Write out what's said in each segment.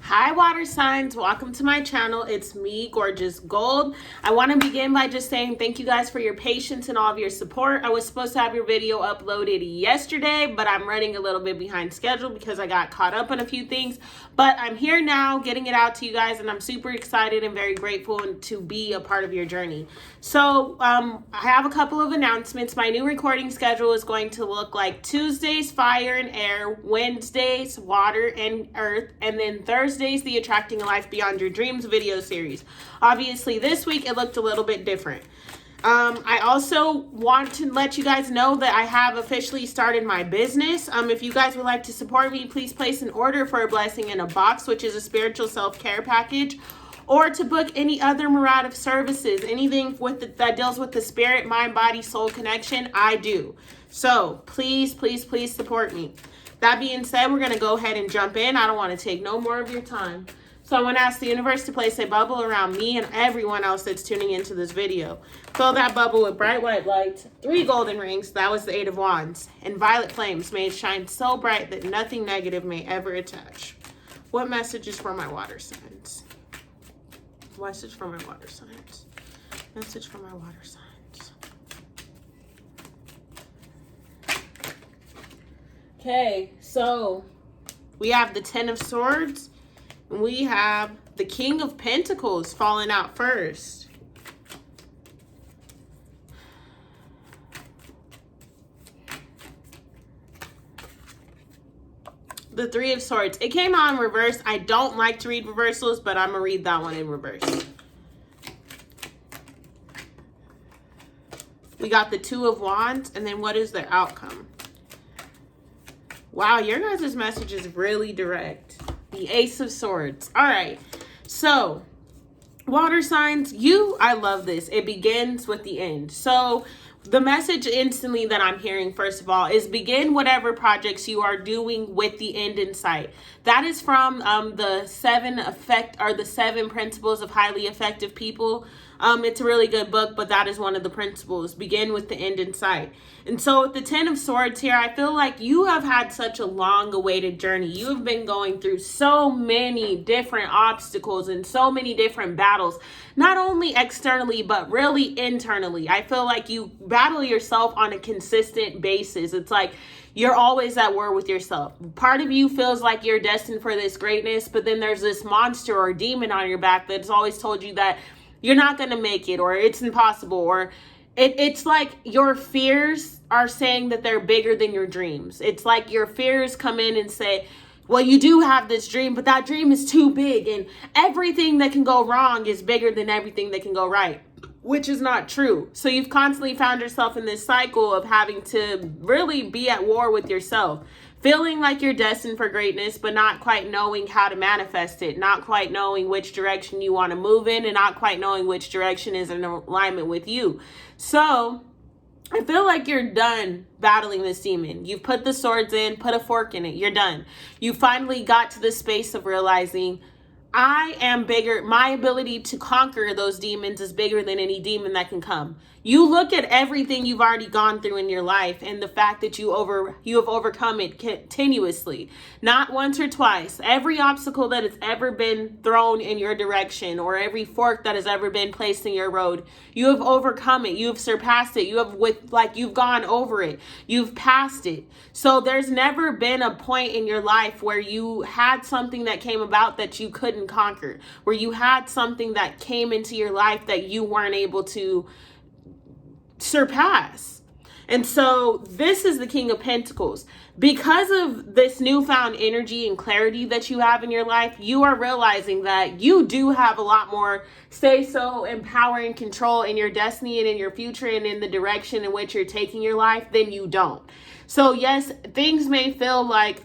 Hi water signs, welcome to my channel. It's me, Gorgeous Gold. I want to begin by just saying thank you guys for your patience and all of your support. I was supposed to have your video uploaded yesterday, but I'm running a little bit behind schedule because I got caught up on a few things. But I'm here now getting it out to you guys, and I'm super excited and very grateful to be a part of your journey. So I have a couple of announcements. My new recording schedule is going to look like Tuesdays, fire and air, Wednesdays, water and earth, and then Thursdays, the Attracting a Life Beyond Your Dreams video series. Obviously, this week it looked a little bit different. I also want to let you guys know that I have officially started my business. If you guys would like to support me, please place an order for a blessing in a box, which is a spiritual self-care package, or to book any other myriad of services, anything that deals with the spirit, mind, body, soul connection, I do. So please, please, please support me. That being said, we're going to go ahead and jump in. I don't want to take no more of your time. So I want to ask the universe to place a bubble around me and everyone else that's tuning into this video. Fill that bubble with bright white light, 3 golden rings, that was the 8 of Wands, and violet flames. May it shine so bright that nothing negative may ever attach. What message is for my water signs? Message for my water signs. Message for my water signs. Okay, so we have the 10 of Swords. We have the King of Pentacles falling out first. The 3 of Swords. It came out in reverse. I don't like to read reversals, but I'm going to read that one in reverse. We got the 2 of Wands, and then what is their outcome? Wow, your guys' message is really direct. The Ace of Swords. All right. So, water signs, I love this. It begins with the end. So, the message instantly that I'm hearing, first of all, is begin whatever projects you are doing with the end in sight. That is from the 7 Principles of Highly Effective People. It's a really good book, but that is one of the principles. Begin with the end in sight. And so with the 10 of Swords here, I feel like you have had such a long-awaited journey. You have been going through so many different obstacles and so many different battles, not only externally, but really internally. I feel like you battle yourself on a consistent basis. It's like you're always at war with yourself. Part of you feels like you're destined for this greatness, but then there's this monster or demon on your back that's always told you that you're not going to make it, or it's impossible, or it's like your fears are saying that they're bigger than your dreams. It's like your fears come in and say, well, you do have this dream, but that dream is too big, and everything that can go wrong is bigger than everything that can go right, which is not true. So you've constantly found yourself in this cycle of having to really be at war with yourself, feeling like you're destined for greatness, but not quite knowing how to manifest it, not quite knowing which direction you want to move in, and not quite knowing which direction is in alignment with you. So I feel like you're done battling this demon. You've put the swords in, put a fork in it. You're done. You finally got to the space of realizing, I am bigger. My ability to conquer those demons is bigger than any demon that can come. You look at everything you've already gone through in your life and the fact that you have overcome it continuously, not once or twice. Every obstacle that has ever been thrown in your direction, or every fork that has ever been placed in your road, you have overcome it. You have surpassed it. You've gone over it. You've passed it. So there's never been a point in your life where you had something that came about that you couldn't conquer, where you had something that came into your life that you weren't able to surpass. And so this is the King of Pentacles. Because of this newfound energy and clarity that you have in your life, you are realizing that you do have a lot more say-so and power and control in your destiny and in your future and in the direction in which you're taking your life than you don't. So yes, things may feel like,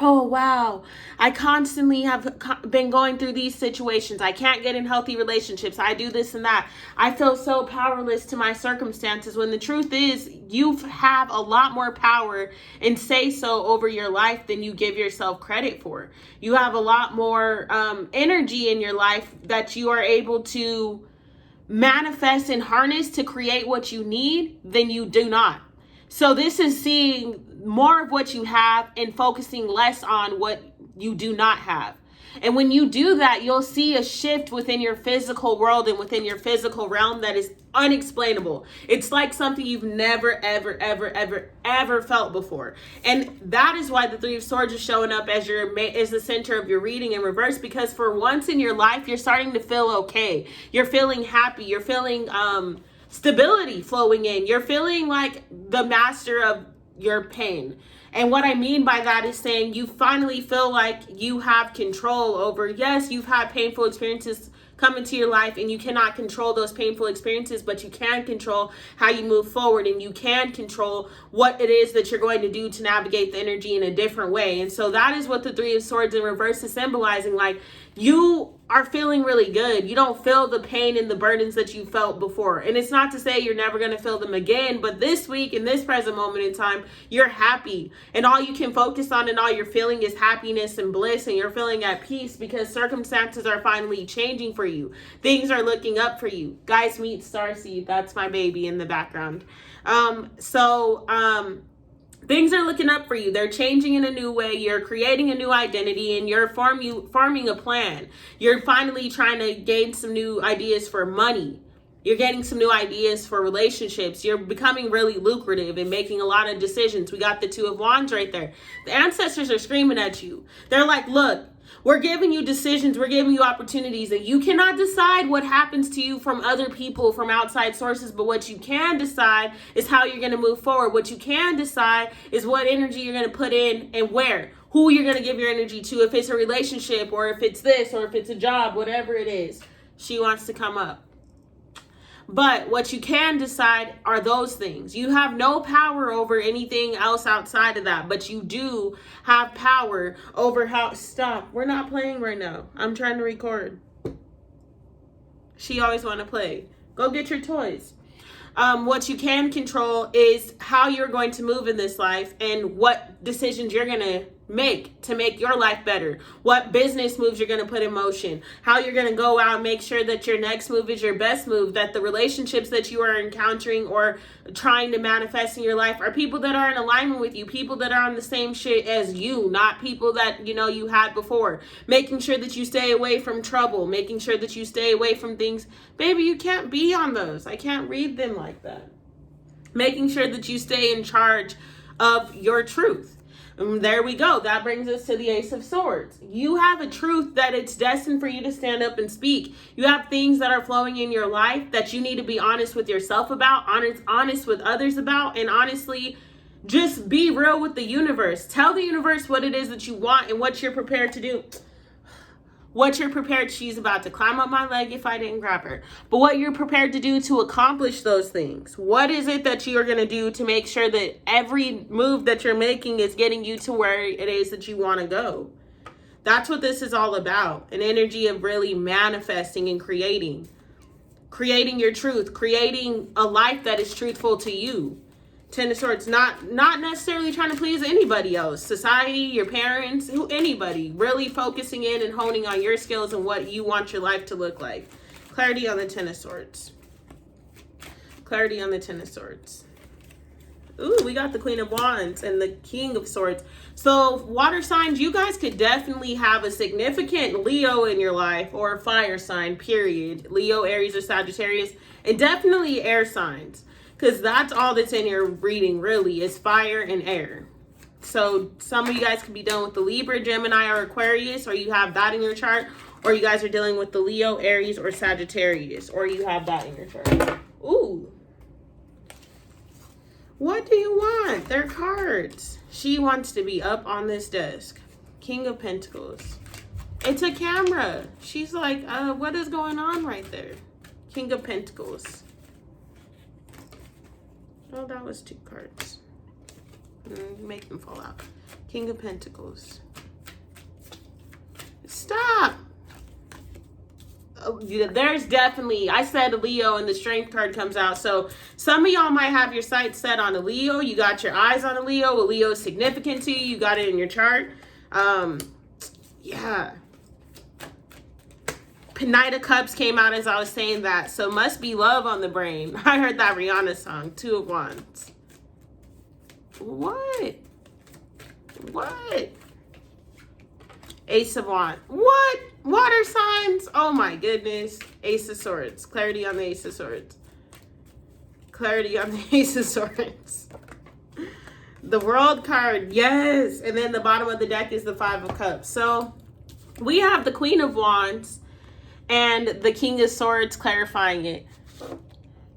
oh, wow, I constantly have been going through these situations. I can't get in healthy relationships. I do this and that. I feel so powerless to my circumstances, when the truth is you have a lot more power and say so over your life than you give yourself credit for. You have a lot more energy in your life that you are able to manifest and harness to create what you need than you do not. So this is seeing more of what you have and focusing less on what you do not have. And when you do that, you'll see a shift within your physical world and within your physical realm that is unexplainable. It's like something you've never, ever, ever, ever, ever felt before. And that is why the Three of Swords is showing up as the center of your reading in reverse, because for once in your life, you're starting to feel okay. You're feeling happy. You're feeling stability flowing in. You're feeling like the master of your pain. And what I mean by that is saying you finally feel like you have control over, yes, you've had painful experiences come into your life and you cannot control those painful experiences, but you can control how you move forward, and you can control what it is that you're going to do to navigate the energy in a different way. And so that is what the Three of Swords in reverse is symbolizing. Like, you are feeling really good. You don't feel the pain and the burdens that you felt before. And it's not to say you're never going to feel them again, but this week, in this present moment in time, you're happy. And all you can focus on and all you're feeling is happiness and bliss, and you're feeling at peace because circumstances are finally changing for you. Things are looking up for you. Guys, meet Starseed. That's my baby in the background. Things are looking up for you. They're changing in a new way. You're creating a new identity, and you're forming a plan. You're finally trying to gain some new ideas for money. You're getting some new ideas for relationships. You're becoming really lucrative and making a lot of decisions. We got the Two of Wands right there. The ancestors are screaming at you. They're like, look, we're giving you decisions. We're giving you opportunities, and you cannot decide what happens to you from other people, from outside sources. But what you can decide is how you're going to move forward. What you can decide is what energy you're going to put in and where, who you're going to give your energy to, if it's a relationship or if it's this or if it's a job, whatever it is. She wants to come up. But what you can decide are those things. You have no power over anything else outside of that, but you do have power over how... Stop. We're not playing right now. I'm trying to record. She always want to play. Go get your toys. What you can control is how you're going to move in this life and what decisions you're going to make to make your life better, what business moves you're going to put in motion, how you're going to go out and make sure that your next move is your best move, that the relationships that you are encountering or trying to manifest in your life are people that are in alignment with you, people that are on the same shit as you, not people that you had before. Making sure that you stay away from trouble, making sure that you stay away from things. Baby, you can't be on those. I can't read them like that. Making sure that you stay in charge of your truth. There we go. That brings us to the Ace of Swords. You have a truth that it's destined for you to stand up and speak. You have things that are flowing in your life that you need to be honest with yourself about, honest with others about, and honestly, just be real with the universe. Tell the universe what it is that you want and what you're prepared to do. What you're prepared, she's about to climb up my leg if I didn't grab her. But what you're prepared to do to accomplish those things. What is it that you're going to do to make sure that every move that you're making is getting you to where it is that you want to go? That's what this is all about. An energy of really manifesting and creating. Creating your truth. Creating a life that is truthful to you. Ten of Swords, not necessarily trying to please anybody else, society, your parents, anybody. Really focusing in and honing on your skills and what you want your life to look like. Clarity on the Ten of Swords. Clarity on the Ten of Swords. Ooh, we got the Queen of Wands and the King of Swords. So water signs, you guys could definitely have a significant Leo in your life, or a fire sign, period. Leo, Aries, or Sagittarius, and definitely air signs. Because that's all that's in your reading, really, is fire and air. So some of you guys could be dealing with the Libra, Gemini, or Aquarius, or you have that in your chart. Or you guys are dealing with the Leo, Aries, or Sagittarius, or you have that in your chart. Ooh. What do you want? They're cards. She wants to be up on this desk. King of Pentacles. It's a camera. She's like, what is going on right there? King of Pentacles. Oh, that was 2 cards. Make them fall out. King of Pentacles. Stop. Oh, yeah, there's definitely, I said a Leo and the Strength card comes out. So some of y'all might have your sights set on a Leo. You got your eyes on a Leo. A Leo is significant to you. You got it in your chart. Yeah. Knight of Cups came out as I was saying that. So must be love on the brain. I heard that Rihanna song, 2 of Wands. What? Ace of Wands. What? Water signs? Oh my goodness. Ace of Swords. Clarity on the Ace of Swords. Clarity on the Ace of Swords. The World card. Yes. And then the bottom of the deck is the Five of Cups. So we have the Queen of Wands and the King of Swords clarifying it.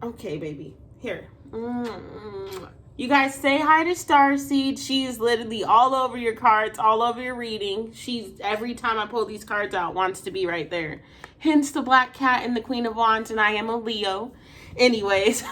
Okay, baby. Here. You guys say hi to Starseed. She's literally all over your cards, all over your reading. She's, every time I pull these cards out, wants to be right there. Hence the Black Cat and the Queen of Wands, and I am a Leo. Anyways,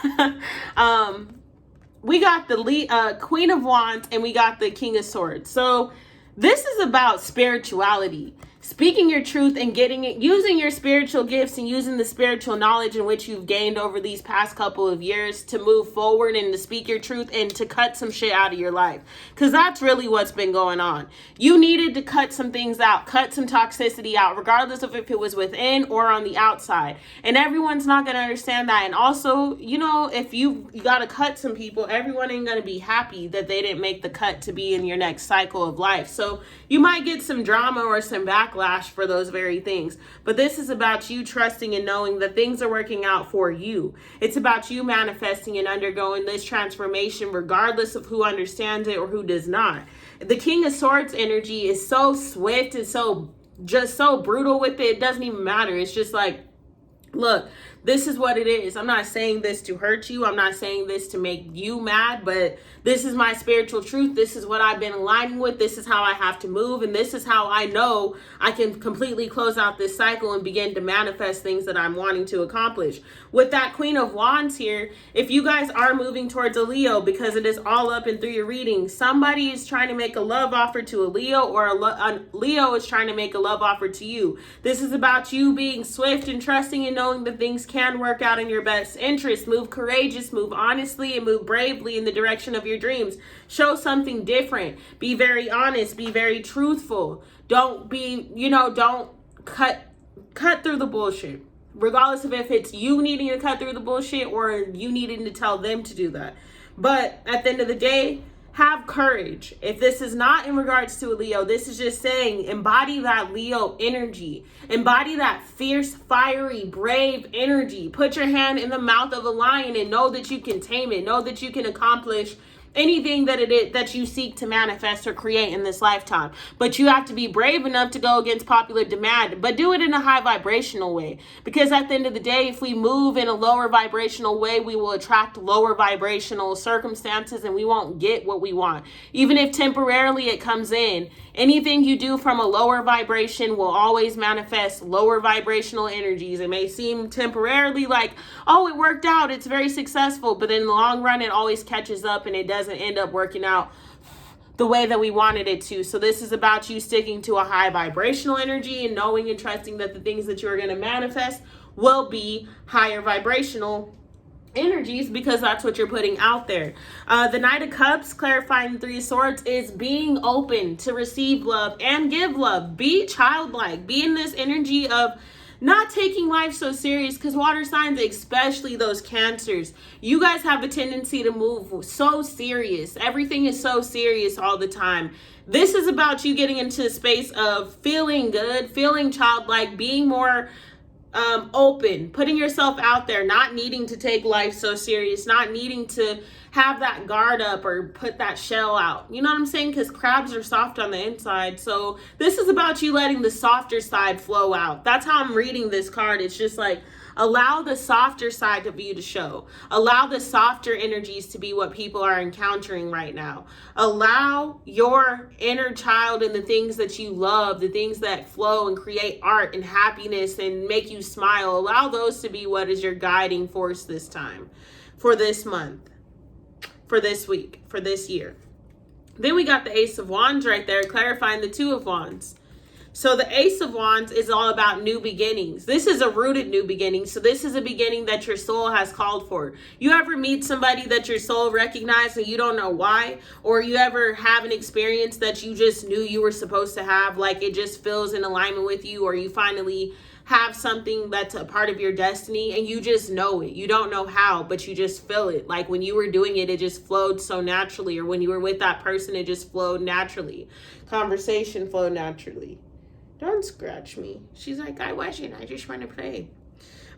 we got the Queen of Wands and we got the King of Swords. So this is about spirituality. Speaking your truth and getting it, using your spiritual gifts and using the spiritual knowledge in which you've gained over these past couple of years to move forward and to speak your truth and to cut some shit out of your life. Because that's really what's been going on. You needed to cut some things out, cut some toxicity out, regardless of if it was within or on the outside. And everyone's not going to understand that. And also, you know, if you got to cut some people, everyone ain't going to be happy that they didn't make the cut to be in your next cycle of life. So you might get some drama or some backlash for those very things. But this is about you trusting and knowing that things are working out for you. It's about you manifesting and undergoing this transformation regardless of who understands it or who does not. The King of Swords energy is so swift and so brutal with it. It doesn't even matter. It's just like, look, this is what it is. I'm not saying this to hurt you. I'm not saying this to make you mad, but this is my spiritual truth. This is what I've been aligning with. This is how I have to move. And this is how I know I can completely close out this cycle and begin to manifest things that I'm wanting to accomplish. With that Queen of Wands here, if you guys are moving towards a Leo, because it is all up and through your reading, somebody is trying to make a love offer to a Leo, or a Leo is trying to make a love offer to you. This is about you being swift and trusting and knowing that things can work out in your best interest. Move courageous, move honestly, and move bravely in the direction of your dreams. Show something different. Be very honest. Be very truthful. Don't be, don't cut through the bullshit. Regardless of if it's you needing to cut through the bullshit or you needing to tell them to do that. But at the end of the day, have courage. If this is not in regards to a Leo, this is just saying embody that Leo energy. Embody that fierce, fiery, brave energy. Put your hand in the mouth of a lion and know that you can tame it. Know that you can accomplish anything that it is that you seek to manifest or create in this lifetime. But you have to be brave enough to go against popular demand, but do it in a high vibrational way. Because at the end of the day, if we move in a lower vibrational way, we will attract lower vibrational circumstances and we won't get what we want. Even if temporarily it comes in, anything you do from a lower vibration will always manifest lower vibrational energies. It may seem temporarily like, oh, it worked out, it's very successful, but in the long run, it always catches up and it doesn't end up working out the way that we wanted it to. So this is about you sticking to a high vibrational energy and knowing and trusting that the things that you're going to manifest will be higher vibrational energies, because that's what you're putting out there. The Knight of Cups, clarifying the Three of Swords, is being open to receive love and give love. Be childlike. Be in this energy of not taking life so serious, because water signs, especially those Cancers, you guys have a tendency to move so serious. Everything is so serious all the time. This is about you getting into a space of feeling good, feeling childlike, being more open, putting yourself out there, not needing to take life so serious, not needing to have that guard up or put that shell out. You know what I'm saying? Because crabs are soft on the inside. So this is about you letting the softer side flow out. That's how I'm reading this card. It's just like, allow the softer side of you to show. Allow the softer energies to be what people are encountering right now. Allow your inner child and the things that you love, the things that flow and create art and happiness and make you smile. Allow those to be what is your guiding force this time, for this month, for this week, for this year. Then we got the Ace of Wands right there, clarifying the Two of Wands. So the Ace of Wands is all about new beginnings. This is a rooted new beginning. So this is a beginning that your soul has called for. You ever meet somebody that your soul recognized and you don't know why? Or you ever have an experience that you just knew you were supposed to have, like it just feels in alignment with you, or you finally have something that's a part of your destiny and you just know it. You don't know how, but you just feel it. Like when you were doing it, it just flowed so naturally. Or when you were with that person, it just flowed naturally. Conversation flowed naturally. Don't scratch me. She's like, I wasn't. I just want to play.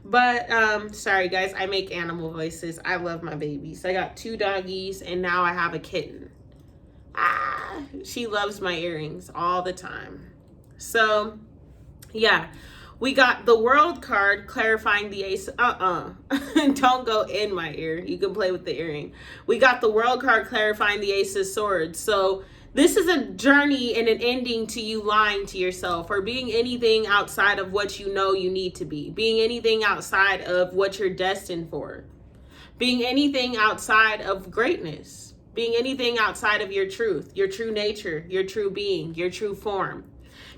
But, sorry, guys. I make animal voices. I love my babies. I got 2 doggies, and now I have a kitten. Ah, she loves my earrings all the time. So, yeah. We got the World card clarifying the ace. Don't go in my ear. You can play with the earring. We got the World card clarifying the Ace of Swords. So this is a journey and an ending to you lying to yourself or being anything outside of what you know you need to be. Being anything outside of what you're destined for. Being anything outside of greatness. Being anything outside of your truth, your true nature, your true being, your true form.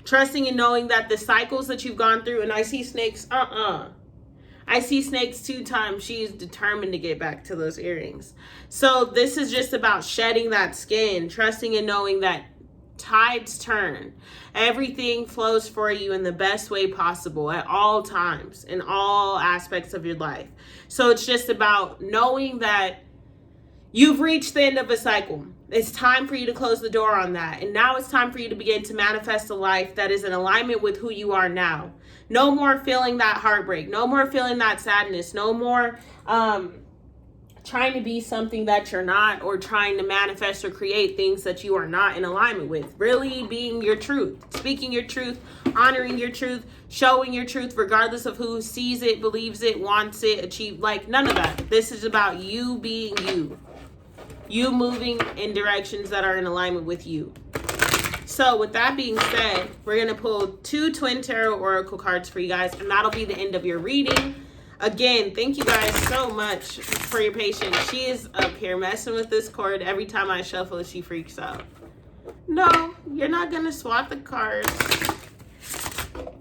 Trusting and knowing that the cycles that you've gone through, and I see snakes, I see snakes 2 times. She is determined to get back to those earrings. So this is just about shedding that skin, trusting and knowing that tides turn. Everything flows for you in the best way possible at all times, in all aspects of your life. So it's just about knowing that you've reached the end of a cycle. It's time for you to close the door on that. And now it's time for you to begin to manifest a life that is in alignment with who you are now. No more feeling that heartbreak. No more feeling that sadness. No more trying to be something that you're not, or trying to manifest or create things that you are not in alignment with. Really being your truth. Speaking your truth. Honoring your truth. Showing your truth regardless of who sees it, believes it, wants it, achieve. Like, none of that. This is about you being you. You moving in directions that are in alignment with you. So with that being said, we're going to pull 2 Twin Tarot Oracle cards for you guys, and that'll be the end of your reading. Again, thank you guys so much for your patience. She is up here messing with this cord. Every time I shuffle, she freaks out. No, you're not going to swap the cards.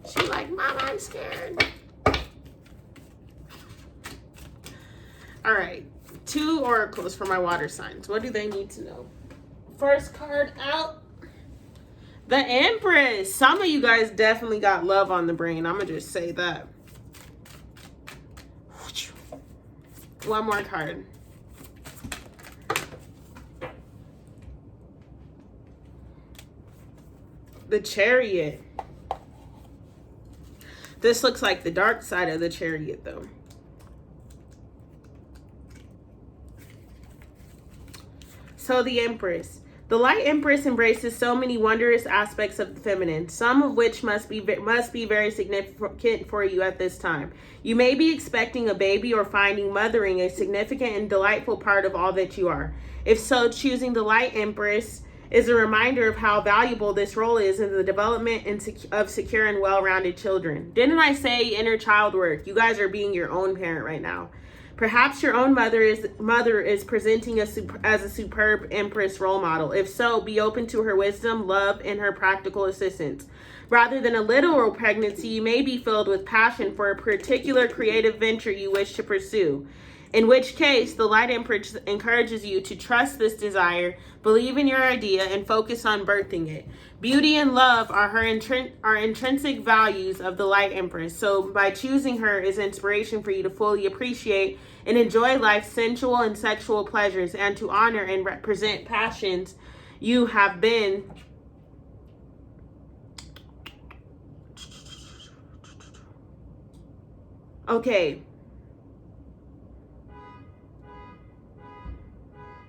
She's like, Mama, I'm scared. All right. 2 oracles for my water signs. What do they need to know? First card out. The Empress. Some of you guys definitely got love on the brain. I'm going to just say that. One more card. The Chariot. This looks like the dark side of the Chariot, though. So the Empress. The Light Empress embraces so many wondrous aspects of the feminine, some of which must be very significant for you at this time. You may be expecting a baby or finding mothering a significant and delightful part of all that you are. If so, choosing the Light Empress is a reminder of how valuable this role is in the development of secure and well-rounded children. Didn't I say inner child work? You guys are being your own parent right now. Perhaps your own mother is presenting as a superb Empress role model. If so, be open to her wisdom, love, and her practical assistance. Rather than a literal pregnancy, you may be filled with passion for a particular creative venture you wish to pursue. In which case, the Light Empress encourages you to trust this desire, believe in your idea, and focus on birthing it. Beauty and love are intrinsic values of the Light Empress. So by choosing her is inspiration for you to fully appreciate and enjoy life's sensual and sexual pleasures, and to honor and represent passions you have been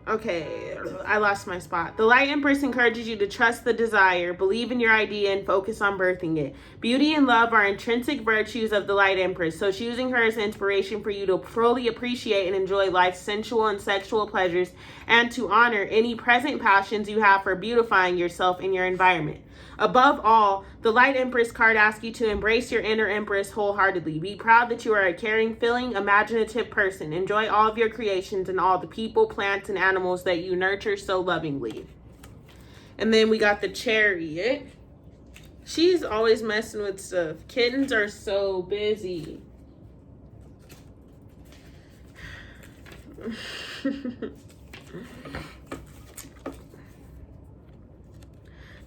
Okay, I lost my spot. The Light Empress encourages you to trust the desire, believe in your idea, and focus on birthing it. Beauty and love are intrinsic virtues of the Light Empress, so choosing her is inspiration for you to fully appreciate and enjoy life's sensual and sexual pleasures, and to honor any present passions you have for beautifying yourself and your environment. Above all, the Light Empress card asks you to embrace your inner Empress wholeheartedly. Be proud that you are a caring, feeling, imaginative person. Enjoy all of your creations and all the people, plants, and animals that you nurture so lovingly. And then we got the Chariot. She's always messing with stuff. Kittens are so busy.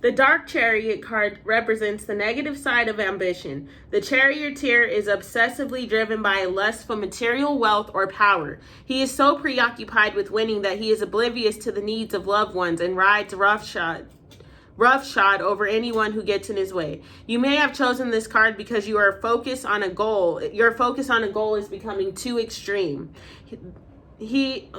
The Dark Chariot card represents the negative side of ambition. The charioteer is obsessively driven by a lust for material wealth or power. He is so preoccupied with winning that he is oblivious to the needs of loved ones and rides roughshod over anyone who gets in his way. You may have chosen this card because you are focused on a goal. Your focus on a goal is becoming too extreme. You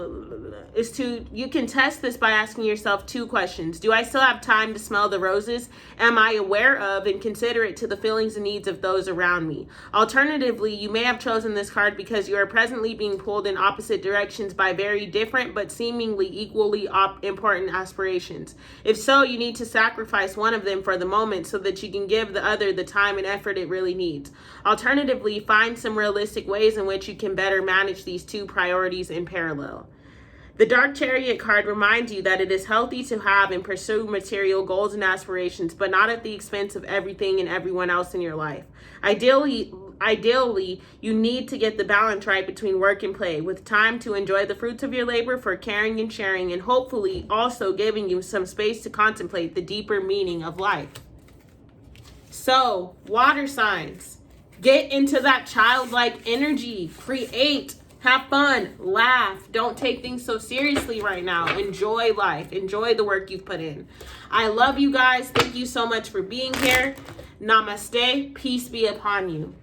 can test this by asking yourself 2 questions. Do I still have time to smell the roses? Am I aware of and considerate to the feelings and needs of those around me? Alternatively, you may have chosen this card because you are presently being pulled in opposite directions by very different but seemingly equally important aspirations. If so, you need to sacrifice one of them for the moment so that you can give the other the time and effort it really needs. Alternatively, find some realistic ways in which you can better manage these 2 priorities in parallel. The Dark Chariot card reminds you that it is healthy to have and pursue material goals and aspirations, but not at the expense of everything and everyone else in your life. Ideally, you need to get the balance right between work and play, with time to enjoy the fruits of your labor for caring and sharing, and hopefully also giving you some space to contemplate the deeper meaning of life. So, water signs, get into that childlike energy, create, have fun, laugh. Don't take things so seriously right now. Enjoy life. Enjoy the work you've put in. I love you guys. Thank you so much for being here. Namaste. Peace be upon you.